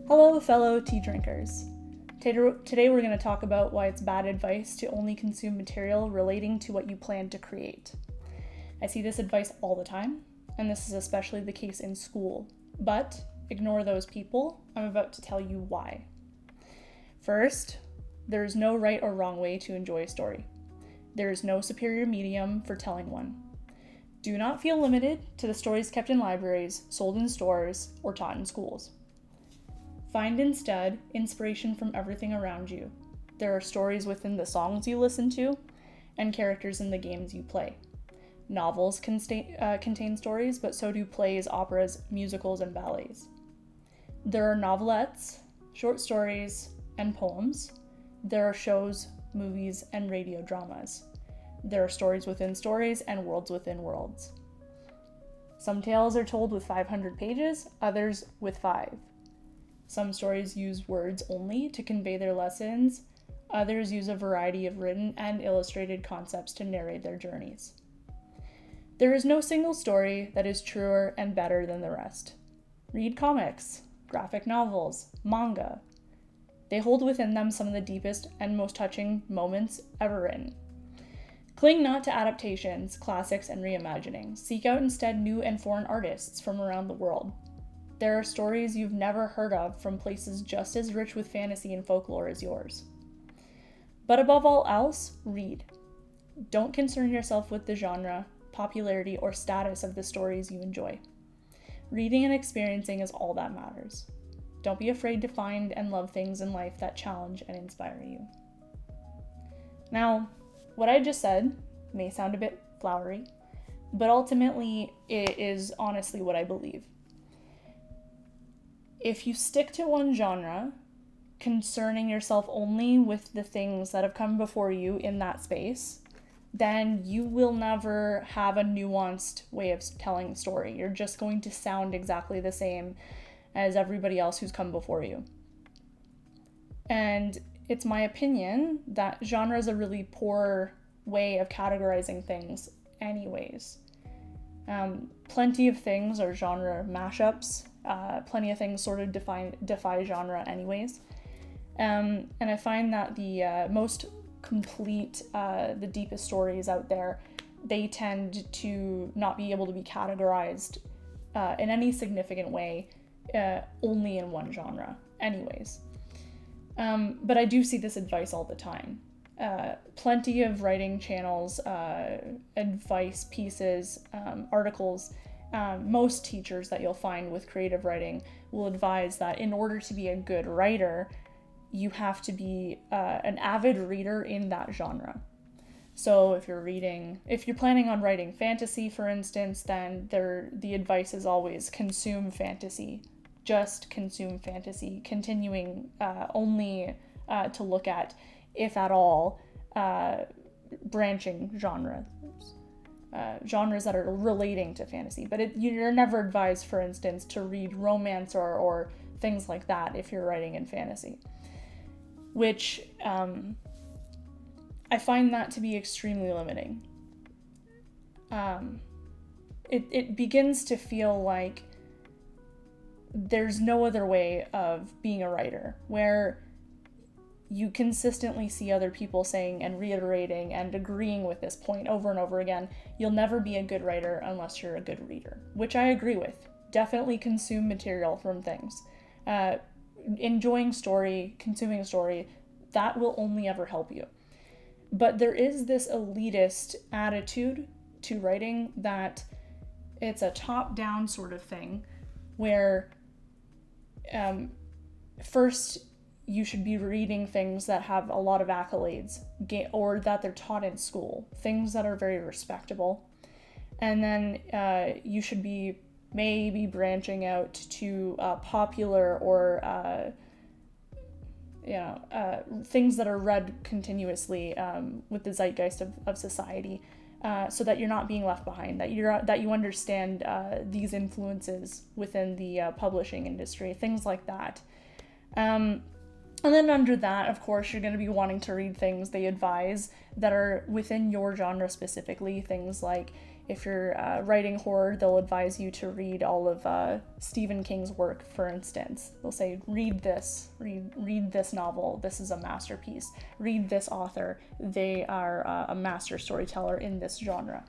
Hello, fellow tea drinkers. Today we're going to talk about why it's bad advice to only consume material relating to what you plan to create. I see this advice all the time, and this is especially the case in school. But ignore those people. I'm about to tell you why. First, there is no right or wrong way to enjoy a story. There is no superior medium for telling one. Do not feel limited to the stories kept in libraries, sold in stores, or taught in schools. Find instead inspiration from everything around you. There are stories within the songs you listen to and characters in the games you play. Novels contain stories, but so do plays, operas, musicals, and ballets. There are novelettes, short stories, and poems. There are shows, movies, and radio dramas. There are stories within stories and worlds within worlds. Some tales are told with 500 pages, others with 5. Some stories use words only to convey their lessons. Others use a variety of written and illustrated concepts to narrate their journeys. There is no single story that is truer and better than the rest. Read comics, graphic novels, manga. They hold within them some of the deepest and most touching moments ever written. Cling not to adaptations, classics, and reimaginings. Seek out instead new and foreign artists from around the world. There are stories you've never heard of from places just as rich with fantasy and folklore as yours. But above all else, read. Don't concern yourself with the genre, popularity, or status of the stories you enjoy. Reading and experiencing is all that matters. Don't be afraid to find and love things in life that challenge and inspire you. Now, what I just said may sound a bit flowery, but ultimately it is honestly what I believe. If you stick to one genre, concerning yourself only with the things that have come before you in that space, then you will never have a nuanced way of telling a story. You're just going to sound exactly the same as everybody else who's come before you. And it's my opinion that genre is a really poor way of categorizing things anyways. Plenty of things are genre mashups. Plenty of things sort of defy genre anyways. And I find that the most complete, the deepest stories out there, they tend to not be able to be categorized in any significant way, only in one genre anyways. But I do see this advice all the time. Plenty of writing channels, advice pieces, articles. Most teachers that you'll find with creative writing will advise that in order to be a good writer, you have to be an avid reader in that genre. So if you're planning on writing fantasy, for instance, then the advice is always consume fantasy. Just consume fantasy, continuing only to look at, if at all, branching genres that are relating to fantasy. But you're never advised, for instance, to read romance or things like that if you're writing in fantasy, which I find that to be extremely limiting. It begins to feel like there's no other way of being a writer, where you consistently see other people saying and reiterating and agreeing with this point over and over again. You'll never be a good writer unless you're a good reader, which I agree with. Definitely consume material from things. Enjoying story, consuming a story, that will only ever help you. But there is this elitist attitude to writing that it's a top-down sort of thing, where first you should be reading things that have a lot of accolades, or that they're taught in school, things that are very respectable. And then you should be maybe branching out to popular or things that are read continuously with the zeitgeist of society, so that you're not being left behind, that you understand these influences within the publishing industry, things like that. And then under that, of course, you're going to be wanting to read things they advise that are within your genre specifically, things like If you're writing horror, they'll advise you to read all of Stephen King's work, for instance. They'll say, read this novel, this is a masterpiece. Read this author, they are a master storyteller in this genre.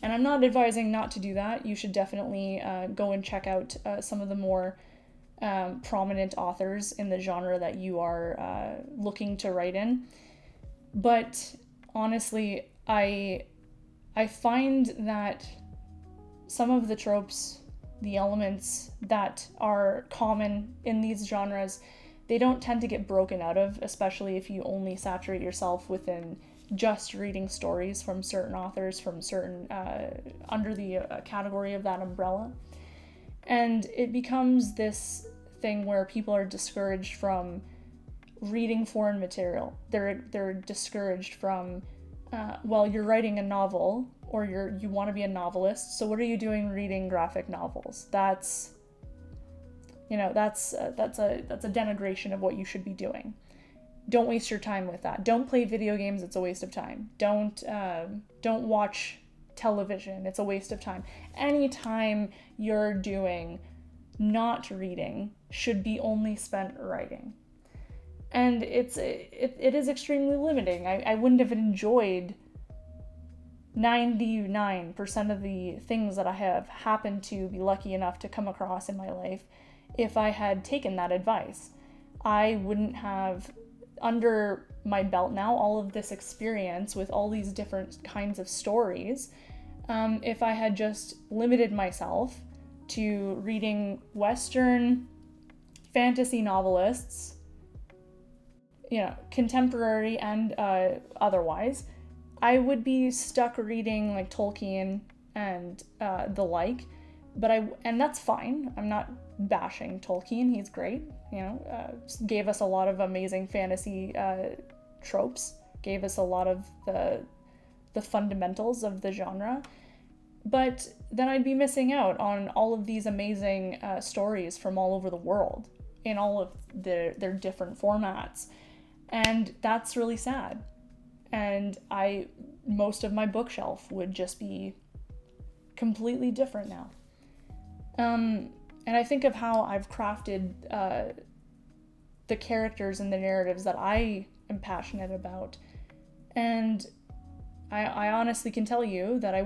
And I'm not advising not to do that. You should definitely go and check out some of the more prominent authors in the genre that you are looking to write in. But honestly, I find that some of the tropes, the elements that are common in these genres, they don't tend to get broken out of, especially if you only saturate yourself within just reading stories from certain authors, from certain, under the category of that umbrella. And it becomes this thing where people are discouraged from reading foreign material. They're discouraged from, well, you're writing a novel, or you want to be a novelist, so what are you doing reading graphic novels? That's a denigration of what you should be doing. Don't waste your time with that. Don't play video games, it's a waste of time. Don't watch television, it's a waste of time. Any time you're doing not reading should be only spent writing. And it is extremely limiting. I wouldn't have enjoyed 99% of the things that I have happened to be lucky enough to come across in my life if I had taken that advice. I wouldn't have, under my belt now, all of this experience with all these different kinds of stories, if I had just limited myself to reading Western fantasy novelists, contemporary and otherwise, I would be stuck reading like Tolkien and the like, and that's fine. I'm not bashing Tolkien. He's great. Gave us a lot of amazing fantasy tropes, gave us a lot of the fundamentals of the genre. But then I'd be missing out on all of these amazing stories from all over the world in all of their different formats. And that's really sad. And most of my bookshelf would just be completely different now. And I think of how I've crafted the characters and the narratives that I am passionate about. And I honestly can tell you that it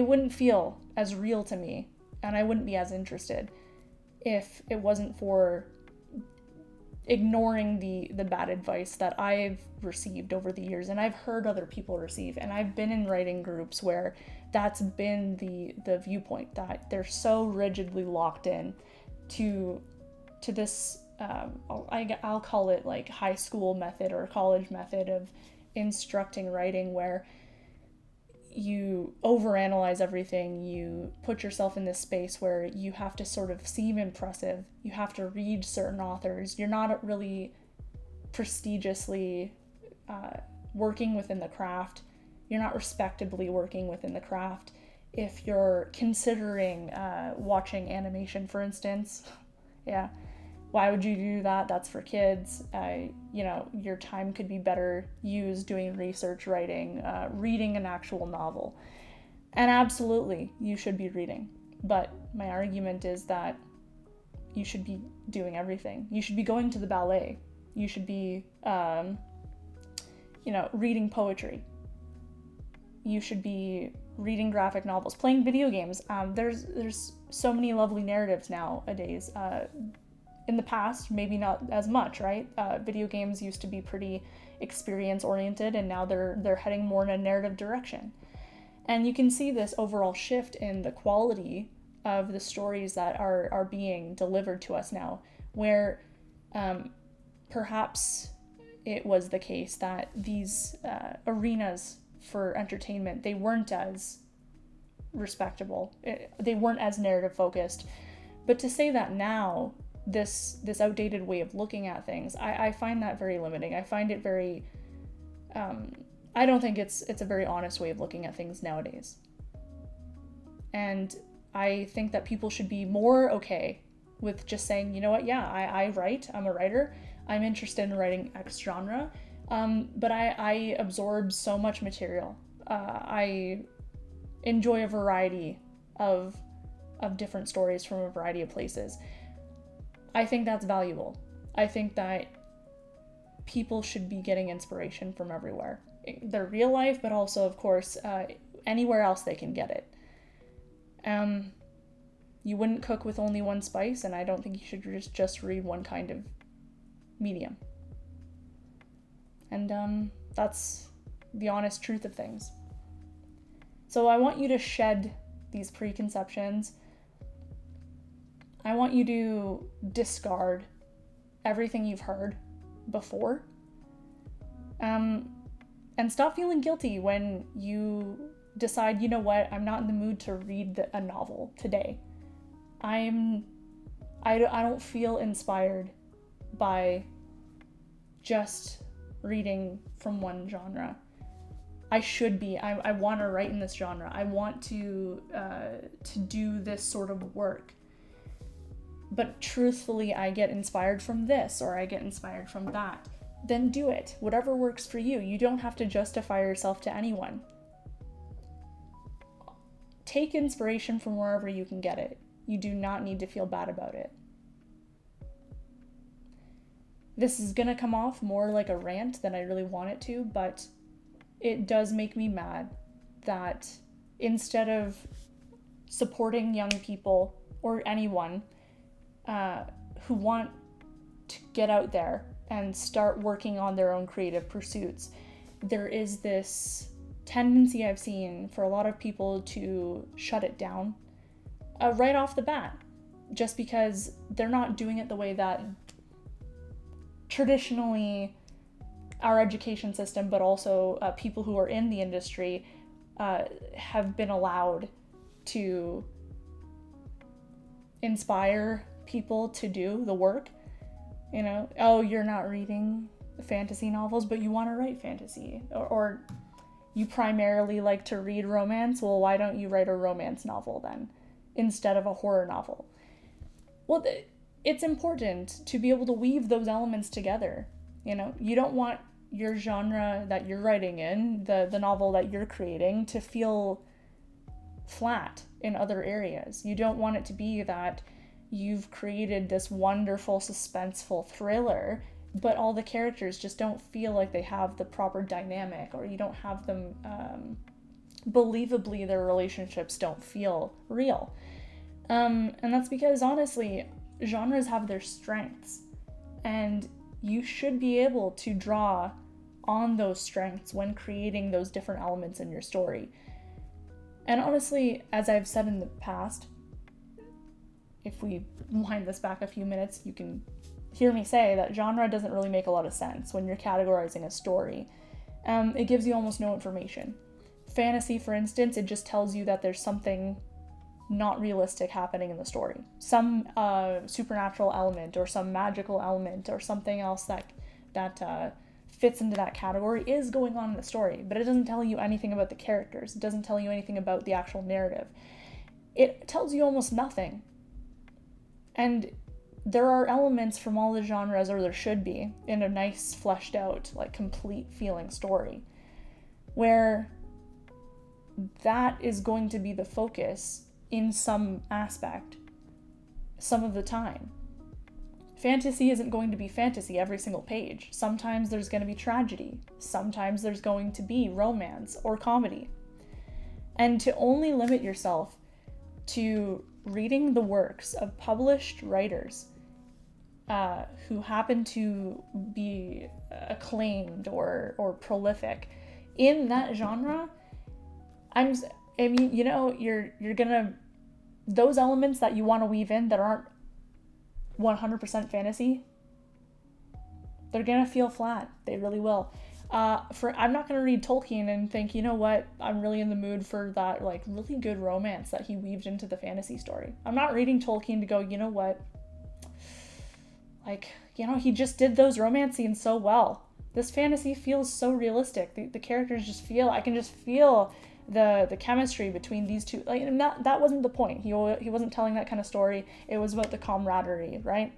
wouldn't feel as real to me, and I wouldn't be as interested if it wasn't for ignoring the bad advice that I've received over the years, and I've heard other people receive, and I've been in writing groups where that's been the viewpoint, that they're so rigidly locked in to this I'll call it like high school method or college method of instructing writing, where you overanalyze everything, you put yourself in this space where you have to sort of seem impressive, you have to read certain authors, you're not really prestigiously working within the craft, you're not respectably working within the craft. If you're considering watching animation, for instance, yeah, why would you do that? That's for kids. Your time could be better used doing research, writing, reading an actual novel. And absolutely, you should be reading. But my argument is that you should be doing everything. You should be going to the ballet. You should be, reading poetry. You should be reading graphic novels, playing video games. There's so many lovely narratives nowadays. In the past, maybe not as much, right? Video games used to be pretty experience-oriented, and now they're heading more in a narrative direction. And you can see this overall shift in the quality of the stories that are being delivered to us now, where perhaps it was the case that these arenas for entertainment, they weren't as respectable, they weren't as narrative-focused. But to say that now, this outdated way of looking at things, I find that very limiting. I find it very, I don't think it's a very honest way of looking at things nowadays. And I think that people should be more okay with just saying, you know what, yeah, I write, I'm a writer, I'm interested in writing X genre, but I absorb so much material. I enjoy a variety of different stories from a variety of places. I think that's valuable. I think that people should be getting inspiration from everywhere. Their real life, but also, of course, anywhere else they can get it. You wouldn't cook with only one spice, and I don't think you should just read one kind of medium. And that's the honest truth of things. So I want you to shed these preconceptions. I want you to discard everything you've heard before. And stop feeling guilty when you decide, you know what, I'm not in the mood to read a novel today. I don't feel inspired by just reading from one genre. I should be. I want to write in this genre. I want to do this sort of work. But truthfully, I get inspired from this, or I get inspired from that. Then do it. Whatever works for you. You don't have to justify yourself to anyone. Take inspiration from wherever you can get it. You do not need to feel bad about it. This is gonna come off more like a rant than I really want it to, but it does make me mad that instead of supporting young people or anyone who want to get out there and start working on their own creative pursuits, there is this tendency I've seen for a lot of people to shut it down right off the bat, just because they're not doing it the way that traditionally our education system, but also people who are in the industry have been allowed to inspire people to do the work. You know, oh, you're not reading fantasy novels, but you want to write fantasy, or you primarily like to read romance. Well, why don't you write a romance novel then instead of a horror novel? Well, it's important to be able to weave those elements together. You know, you don't want your genre that you're writing in, the novel that you're creating, to feel flat in other areas. You don't want it to be that you've created this wonderful suspenseful thriller, but all the characters just don't feel like they have the proper dynamic, or you don't have them believably, their relationships don't feel real. And that's because, honestly, genres have their strengths, and you should be able to draw on those strengths when creating those different elements in your story. And honestly, as I've said in the past, if we wind this back a few minutes, you can hear me say that genre doesn't really make a lot of sense when you're categorizing a story. It gives you almost no information. Fantasy, for instance, it just tells you that there's something not realistic happening in the story. Some supernatural element, or some magical element, or something else that fits into that category is going on in the story, but it doesn't tell you anything about the characters. It doesn't tell you anything about the actual narrative. It tells you almost nothing. And there are elements from all the genres, or there should be, in a nice, fleshed out, like complete feeling story, where that is going to be the focus in some aspect, some of the time. Fantasy isn't going to be fantasy every single page. Sometimes there's going to be tragedy. Sometimes there's going to be romance or comedy. And to only limit yourself to reading the works of published writers who happen to be acclaimed or prolific in that genre, I mean, you know, you're gonna, those elements that you want to weave in that aren't 100% fantasy, they're gonna feel flat. They really will. I'm not gonna read Tolkien and think, you know what, I'm really in the mood for that like really good romance that he weaved into the fantasy story. I'm not reading Tolkien to go, you know what, like, you know, he just did those romance scenes so well. This fantasy feels so realistic. The characters just feel, I can just feel the chemistry between these two. Like, that wasn't the point. He wasn't telling that kind of story. It was about the camaraderie, right?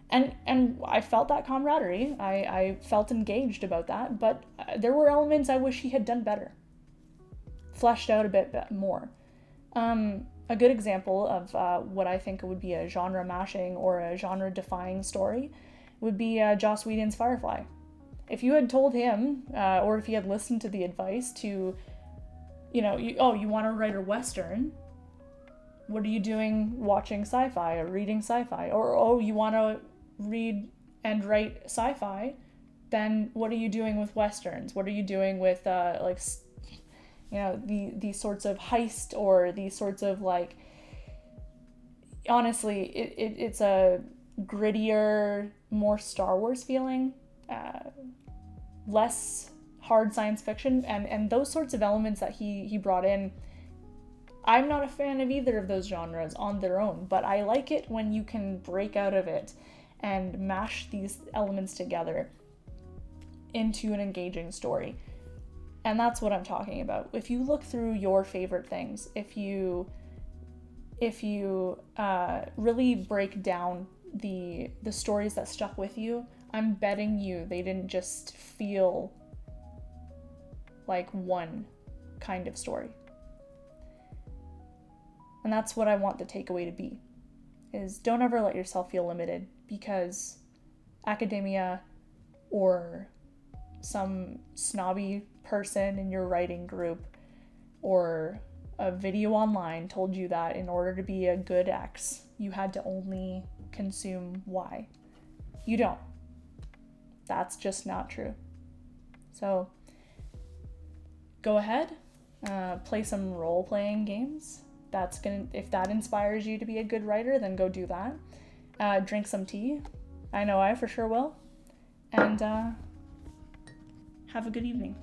And I felt that camaraderie. I felt engaged about that, but there were elements I wish he had done better. fleshed out a bit more. A good example of what I think would be a genre mashing or a genre defying story would be Joss Whedon's Firefly. If you had told him, or if he had listened to the advice to, you want to write a Western, what are you doing watching sci-fi or reading sci-fi? Or, you want to read and write sci-fi, then what are you doing with Westerns? What are you doing with, these sorts of heist or these sorts of, like, honestly, it's a grittier, more Star Wars feeling, less hard science fiction, and those sorts of elements that he brought in. I'm not a fan of either of those genres on their own, but I like it when you can break out of it and mash these elements together into an engaging story. And that's what I'm talking about. If you look through your favorite things, if you really break down the stories that stuck with you, I'm betting you they didn't just feel like one kind of story. And that's what I want the takeaway to be, is don't ever let yourself feel limited because academia or some snobby person in your writing group or a video online told you that in order to be a good X, you had to only consume Y. You don't. That's just not true. So go ahead, play some role-playing games. If that inspires you to be a good writer, then go do that. Drink some tea. I know I for sure will. And have a good evening.